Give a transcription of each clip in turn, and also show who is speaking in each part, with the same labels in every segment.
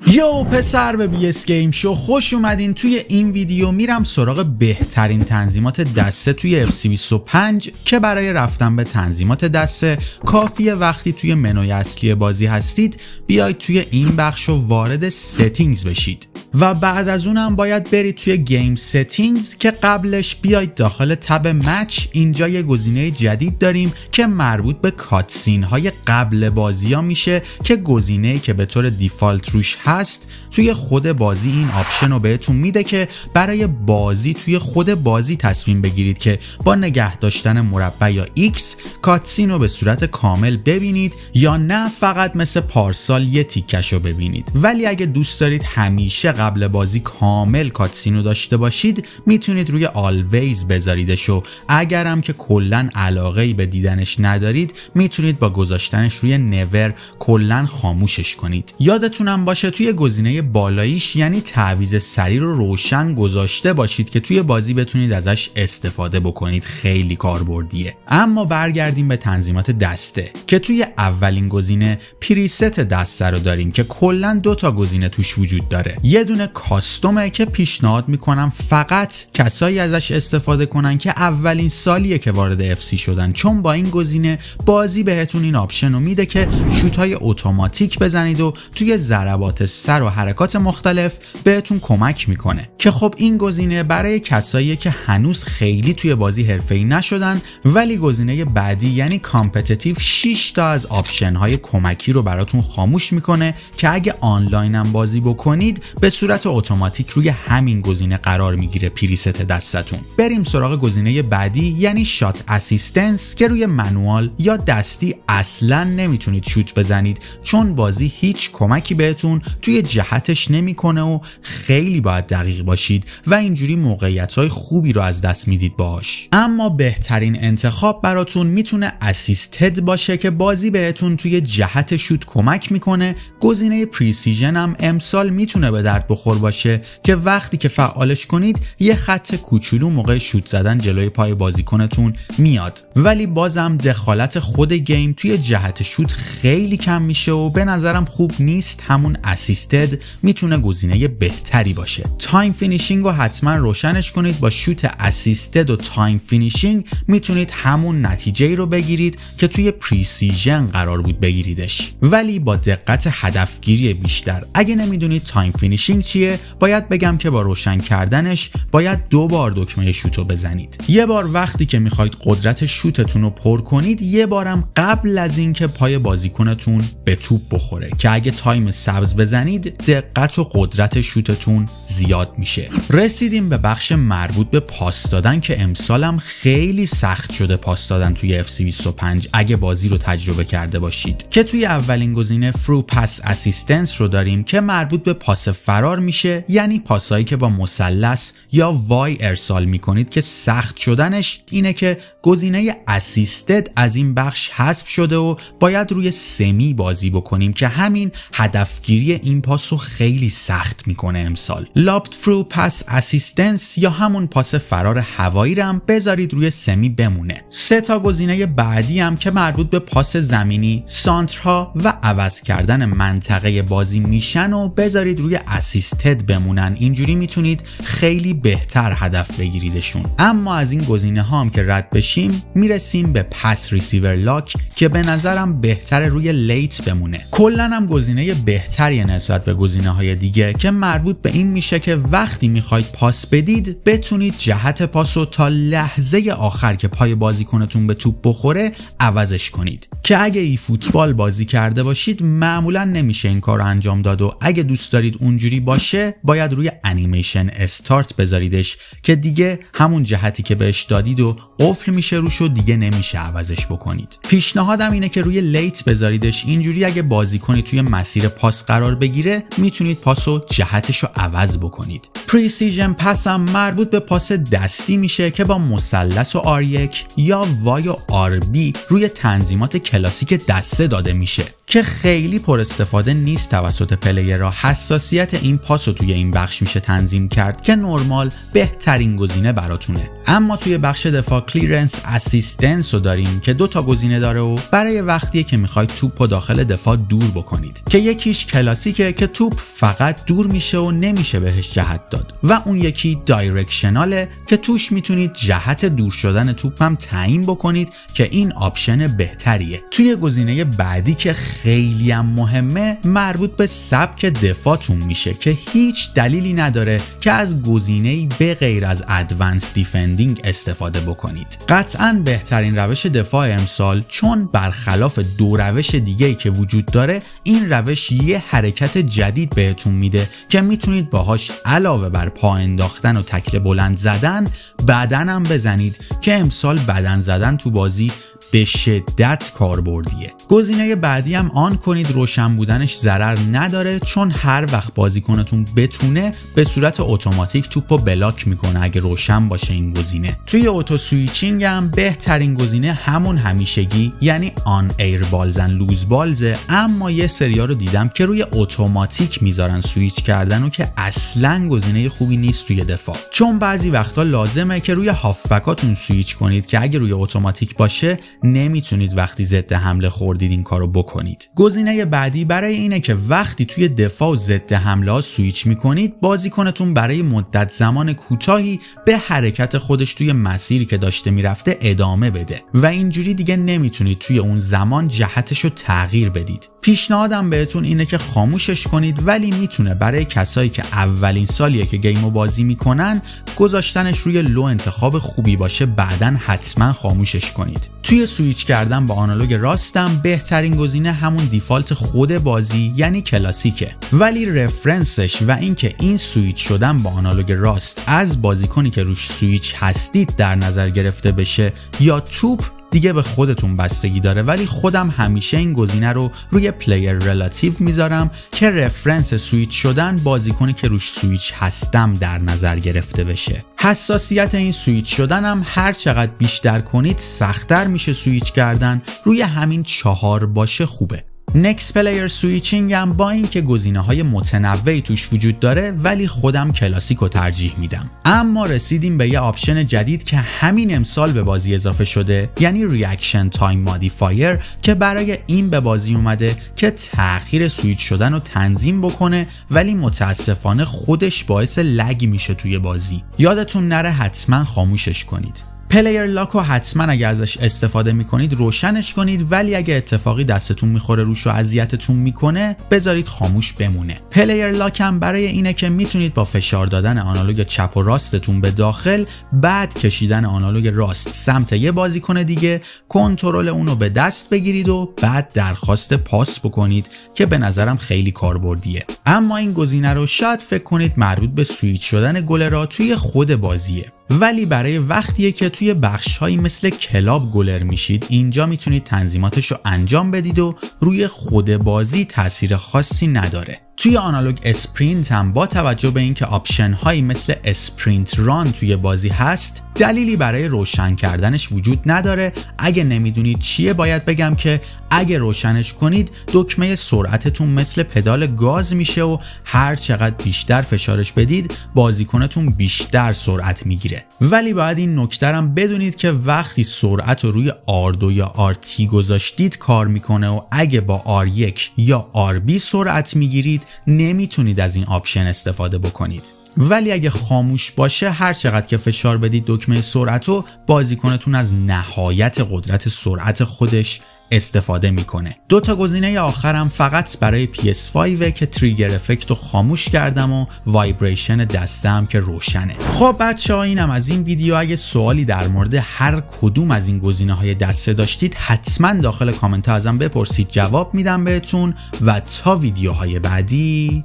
Speaker 1: یو پسر به بیس گیم شو خوش اومدین. توی این ویدیو میرم سراغ بهترین تنظیمات دسته توی FC25 که برای رفتن به تنظیمات دسته کافیه وقتی توی منوی اصلی بازی هستید بیاید توی این بخش و وارد ستینگز بشید و بعد از اونم باید برید توی گیم ستینگز که قبلش بیاید داخل تب مچ. اینجا یه گزینه جدید داریم که مربوط به کاتسین های قبل بازی ها میشه که گزینه‌ای که به طور دیفالت روش هست توی خود بازی این آپشن رو بهتون میده که برای بازی توی خود بازی تصمیم بگیرید که با نگه داشتن مربع یا X کاتسین رو به صورت کامل ببینید یا نه فقط مثل پارسال یه تیکش رو ببینید. ولی اگه دوست دارید همیشه قبل بازی کامل کاتسین رو داشته باشید میتونید روی آلویز بذاریدش و اگرم که کلن علاقه‌ای به دیدنش ندارید میتونید با گذاشتنش روی نور کلن خاموشش کنید. یادتونم باشه توی گزینه بالاییش یعنی تعویض سریع رو روشن گذاشته باشید که توی بازی بتونید ازش استفاده بکنید، خیلی کاربردیه. اما برگردیم به تنظیمات دسته که توی اولین گزینه پریست دسته رو داریم که کلا 2 تا گزینه توش وجود داره. یه دونه کاستومه که پیشنهاد میکنم فقط کسایی ازش استفاده کنن که اولین سالیه که وارد FC شدن، چون با این گزینه بازی بهتون این آپشن رو میده که شوت‌های اتوماتیک بزنید و توی ضربات سر و حرکات مختلف بهتون کمک میکنه که خب این گزینه برای کسایی که هنوز خیلی توی بازی حرفه‌ای نشدن. ولی گزینه بعدی یعنی کامپتیتیو 6 تا از آپشن های کمکی رو براتون خاموش میکنه که اگه آنلاین هم بازی بکنید به صورت اتوماتیک روی همین گزینه قرار میگیره پریست دستتون. بریم سراغ گزینه بعدی یعنی شات اسیستنس که روی منوال یا دستی اصلا نمیتونید شوت بزنید چون بازی هیچ کمکی بهتون توی جهتش نمیکنه و خیلی باید دقیق باشید و اینجوری موقعیت‌های خوبی رو از دست میدید باهاش. اما بهترین انتخاب براتون میتونه اسیستد باشه که بازی بهتون توی جهت شوت کمک میکنه. گزینه پریسیژن هم امسال میتونه به درد بخور باشه که وقتی که فعالش کنید یه خط کوچولو موقع شوت زدن جلوی پای بازیکنتون میاد، ولی بازم دخالت خود گیم توی جهت شوت خیلی کم میشه و به نظرم خوب نیست. همون اسیستد میتونه گزینه بهتری باشه. تایم فینیشینگ رو حتما روشنش کنید. با شوت اسیستد و تایم فینیشینگ میتونید همون نتیجه رو بگیرید که توی پریسیژن قرار بود بگیریدش، ولی با دقت هدفگیری بیشتر. اگه نمیدونید تایم فینیشینگ چیه باید بگم که با روشن کردنش باید 2 بار دکمه شوت رو بزنید. یه بار وقتی که میخواید قدرت شوتتون رو پر کنید، یه بارم قبل از اینکه پای بازیکنتون به توپ بخوره که اگه تایم سبز بزنید دقت و قدرت شوتتون زیاد میشه. رسیدیم به بخش مربوط به پاس دادن که امسالم خیلی سخت شده پاس دادن توی FC25 اگه بازی رو تجربه کرده باشید، که توی اولین گزینه فرو پاس اسیستنس رو داریم که مربوط به پاس فرار میشه، یعنی پاسایی که با مثلث یا وای ارسال میکنید که سخت شدنش اینه که گزینه اسیستد از این بخش حذف شده و باید روی سمی بازی بکنیم که همین هدفگیری این پاس رو خیلی سخت میکنه امسال. لابد فرو پاس اسیستنس یا همون پاس فرار هوایی رو هم بذارید روی سمی بمونه. 3 تا گزینه بعدی هم که مربوط به پاس زمینی، سانترها و عوض کردن منطقه بازی میشن و بذارید روی اسیستد بمونن. اینجوری میتونید خیلی بهتر هدف بگیریدشون. اما از این گزینه ها هم که رد بشیم میرسیم به پاس ریسیور لاک که به نظرم بهتر روی لیت بمونه. کلا هم گزینه بهتری نسبت به گزینه های دیگه که مربوط به این میشه که وقتی میخواید پاس بدید بتونید جهت پاس رو تا لحظه آخر که پای بازیکنتون به توپ بخوره عوضش کنید، که اگه ای فوتبال بازی کرده باشید معمولا نمیشه این کار رو انجام داد و اگه دوست دارید اونجوری باشه باید روی انیمیشن استارت بذاریدش که دیگه همون جهتی که بهش دادید و قفل میشه روش و دیگه نمیشه عوضش بکنید. پیشنهادم اینه که روی لیت بذاریدش، اینجوری اگه بازیکنی توی مسیر پاس قرار بگیره میتونید پاس و جهتش رو عوض بکنید. پریسیژن پاس هم مربوط به پاس دستی میشه که با مثلث و R1 یا وای و RB روی تنظیمات کلاسیک دسته داده میشه. که خیلی پر استفاده نیست توسط پلیرها. حساسیت این پاس رو توی این بخش میشه تنظیم کرد که نرمال بهترین گزینه براتونه. اما توی بخش دفاع کلیرنس اسیستنس رو داریم که 2 تا گزینه داره و برای وقتیه که میخواید توپ رو داخل دفاع دور بکنید که یکیش کلاسیکه که توپ فقط دور میشه و نمیشه بهش جهت داد و اون یکی دایرکشناله که توش میتونید جهت دور شدن توپ هم تعیین بکنید که این آپشن بهتریه. توی گزینه بعدی که خیلی هم مهمه مربوط به سبک دفاعتون میشه که هیچ دلیلی نداره که از گزینه‌ای به غیر از ادوانس دیفندینگ استفاده بکنید. قطعاً بهترین روش دفاع امسال، چون برخلاف 2 روش دیگه‌ای که وجود داره این روش یه حرکت جدید بهتون میده که میتونید باهاش علاوه بر پا انداختن و تکل بلند زدن بدن هم بزنید که امسال بدن زدن تو بازی به شدت کاربردیه. گزینه بعدی هم آن کنید، روشن بودنش ضرر نداره چون هر وقت بازیکنتون بتونه به صورت اتوماتیک توپو بلاک میکنه اگه روشن باشه این گزینه. توی اوتو سویچینگ هم بهترین گزینه همون همیشگی یعنی آن ایر بالزن لوز بالزه، اما یه سریا رو دیدم که روی اتوماتیک میذارن سویچ کردن و که اصلا گزینه خوبی نیست توی دفاع، چون بعضی وقتا لازمه که روی هافبکاتون سویچ کنید که اگه روی اتوماتیک باشه نمیتونید وقتی ضد حمله خوردید این کارو بکنید. گزینه بعدی برای اینه که وقتی توی دفاع و ضد حمله ها سویچ میکنید بازیکنتون برای مدت زمان کوتاهی به حرکت خودش توی مسیری که داشته میرفته ادامه بده و اینجوری دیگه نمیتونید توی اون زمان جهتشو تغییر بدید. پیشنهادم بهتون اینه که خاموشش کنید، ولی میتونه برای کسایی که اولین سالیه که گیمو بازی میکنن گذاشتنش روی لو انتخاب خوبی باشه، بعدن حتما خاموشش کنید. توی سویچ کردن با آنالوگ راستم بهترین گزینه همون دیفالت خود بازی یعنی کلاسیکه، ولی رفرنسش و اینکه این سویچ شدن با آنالوگ راست از بازیکنی که روش سویچ هستید در نظر گرفته بشه یا توپ دیگه به خودتون بستگی داره، ولی خودم همیشه این گزینه رو روی پلیر ریلاتیو میذارم که رفرنس سویچ شدن بازیکنی که روش سویچ هستم در نظر گرفته بشه. حساسیت این سویچ شدن هم هر چقدر بیشتر کنید سخت‌تر میشه سویچ کردن، روی همین 4 باشه خوبه. نکست پلیر سویچینگ هم با اینکه گزینه‌های متنوعی توش وجود داره ولی خودم کلاسیک رو ترجیح میدم. اما رسیدیم به یه آپشن جدید که همین امسال به بازی اضافه شده یعنی ریاکشن تایم مودیفایر که برای این به بازی اومده که تأخیر سویچ شدن رو تنظیم بکنه، ولی متاسفانه خودش باعث لگ میشه توی بازی. یادتون نره حتما خاموشش کنید. پلیر لاک رو حتما اگه ازش استفاده میکنید روشنش کنید، ولی اگه اتفاقی دستتون میخوره روش و اذیتتون میکنه بذارید خاموش بمونه. پلیر لاک هم برای اینه که میتونید با فشار دادن آنالوگ چپ و راستتون به داخل، بعد کشیدن آنالوگ راست سمت یه بازیکن دیگه، کنترل اونو به دست بگیرید و بعد درخواست پاس بکنید که به نظرم خیلی کاربردیه. اما این گزینه رو شاید فکر کنید مربوط به سویچ شدن گلرها توی خود بازیه، ولی برای وقتیه که توی بخش‌هایی مثل کلاب گلر میشید اینجا میتونید تنظیماتش رو انجام بدید و روی خود بازی تاثیر خاصی نداره. توی آنالوگ اسپرینت هم با توجه به اینکه آپشن هایی مثل اسپرینت ران توی بازی هست دلیلی برای روشن کردنش وجود نداره. اگه نمیدونید چیه باید بگم که اگه روشنش کنید دکمه سرعتتون مثل پدال گاز میشه و هر چقدر بیشتر فشارش بدید بازیکنتون بیشتر سرعت میگیره، ولی باید این نکته هم بدونید که وقتی سرعت رو روی R2 یا RT گذاشتید کار میکنه و اگه با R1 یا RB سرعت میگیرید نمیتونید از این آپشن استفاده بکنید. ولی اگه خاموش باشه هر چقدر که فشار بدید دکمه سرعت رو بازیکنتون از نهایت قدرت سرعت خودش استفاده میکنه. 2 تا گزینه آخرم فقط برای PS5 که تریگر افکت رو خاموش کردم و وایبریشن دستم که روشنه. خب بچه‌ها اینم از این ویدیو. اگه سوالی در مورد هر کدوم از این گزینه‌های دسته داشتید حتما داخل کامنت ها ازم بپرسید، جواب میدم بهتون. و تا ویدیوهای بعدی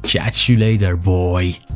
Speaker 1: catch you later boy.